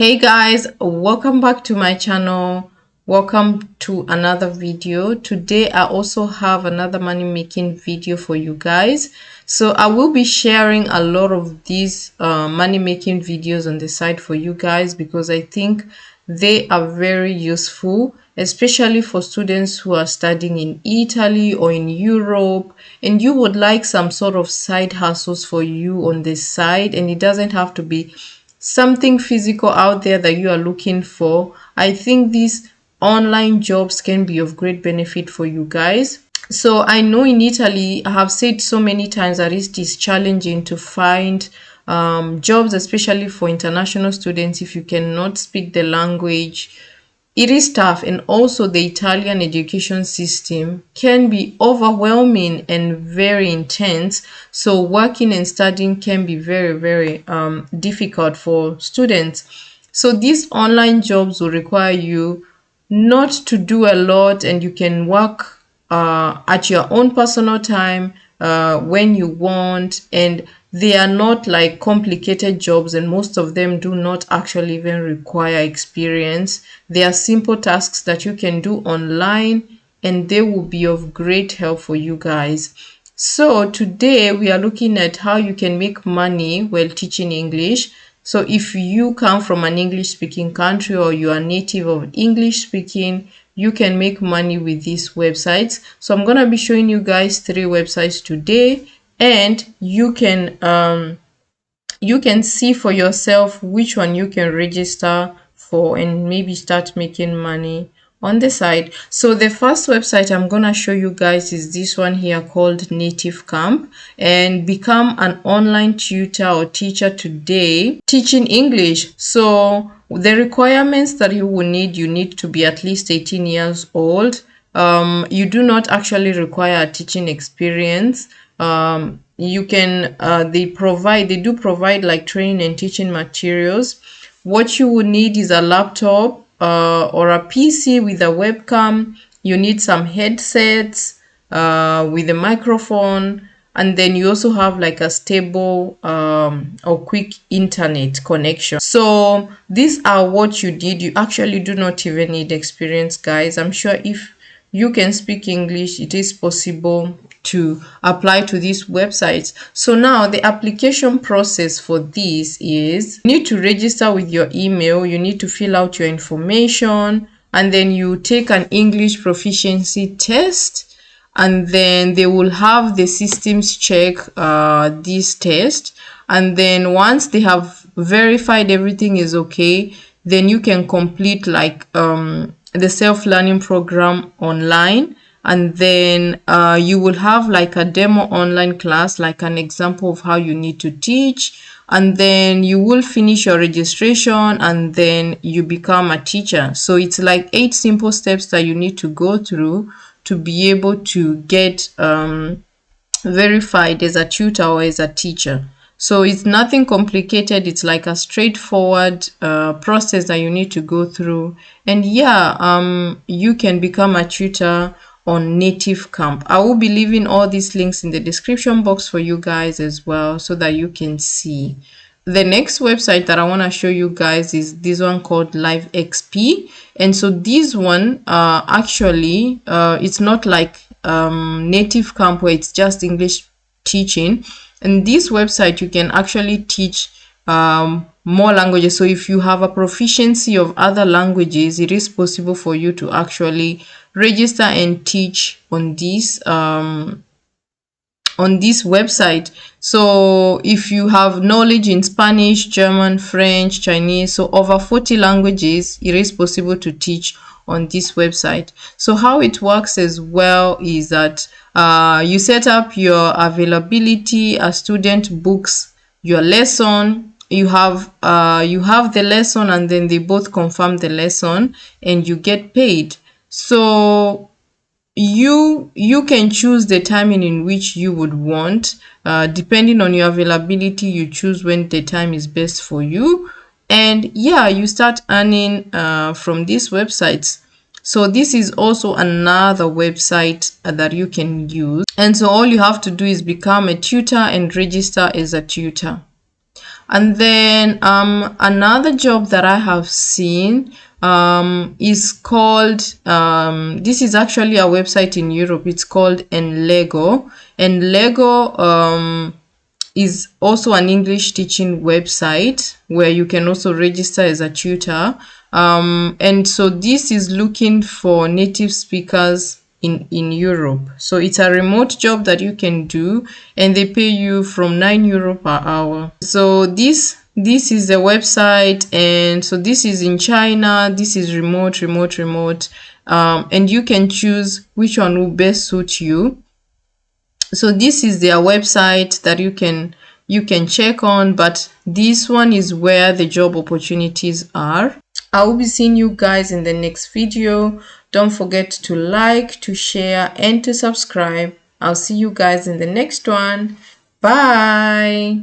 Hey guys, welcome back to my channel. Welcome to another video. Today I also have another money making video for you guys. So I will be sharing a lot of these money making videos on the side for you guys because I think they are very useful, especially for students who are studying in Italy or in Europe and you would like some sort of side hustles for you on the side, and it doesn't have to be something physical out there that you are looking for. I think these online jobs can be of great benefit for you guys. So I know in Italy, I have said so many times that it is challenging to find jobs, especially for international students, if you cannot speak the language. It is tough, and also the Italian education system can be overwhelming and very intense. So working and studying can be very difficult for students. So these online jobs will require you not to do a lot, and you can work at your own personal time when you want, and they are not like complicated jobs, and most of them do not actually even require experience. They are simple tasks that you can do online, and they will be of great help for you guys. So today we are looking at how you can make money while teaching English. So if you come from an English speaking country or you are native of English speaking, you can make money with these websites. So I'm going to be showing you guys 3 websites today, and you can see for yourself which one you can register for and maybe start making money on the side. So the first website I'm gonna show you guys is this one here called Native Camp, and become an online tutor or teacher today teaching English. So the requirements that you will need, you need to be at least 18 years old. You do not actually require a teaching experience. You can they do provide like training and teaching materials. What you would need is a laptop or a PC with a webcam. You need some headsets with a microphone, and then you also have like a stable or quick internet connection. So these are what you need. You actually do not even need experience, guys. I'm sure if you can speak English, it is possible to apply to these websites. So now the application process for this is you need to register with your email, you need to fill out your information, and then you take an English proficiency test, and then they will have the systems check this test, and then once they have verified everything is okay, then you can complete like the self-learning program online, and then you will have like a demo online class, like an example of how you need to teach, and then you will finish your registration, and then you become a teacher. So it's like 8 simple steps that you need to go through to be able to get verified as a tutor or as a teacher. So it's nothing complicated. It's like a straightforward process that you need to go through. And yeah, you can become a tutor on Native Camp. I will be leaving all these links in the description box for you guys as well, so that you can see. The next website that I want to show you guys is this one called Live XP. And so this one actually it's not like Native Camp where it's just English teaching. And this website you can actually teach more languages. So if you have a proficiency of other languages, it is possible for you to actually register and teach on this website. So if you have knowledge in Spanish, German, French, Chinese, so over 40 languages, it is possible to teach on this website. So how it works as well is that you set up your availability. A student books your lesson, you have the lesson, and then they both confirm the lesson and you get paid. So you can choose the timing in which you would want, depending on your availability. You choose when the time is best for you, and yeah, you start earning from these websites. So this is also another website that you can use, and so all you have to do is become a tutor and register as a tutor. And then another job that I have seen is called this is actually a website in Europe. It's called Enlego. And Lego is also an English teaching website where you can also register as a tutor. And so this is looking for native speakers in Europe. So it's a remote job that you can do, and they pay you from €9 per hour. So this is the website, and so this is in China. This is remote. And you can choose which one will best suit you. So this is their website that you can check on, but this one is where the job opportunities are. I will be seeing you guys in the next video. Don't forget to like, to share, and to subscribe. I'll see you guys in the next one. Bye.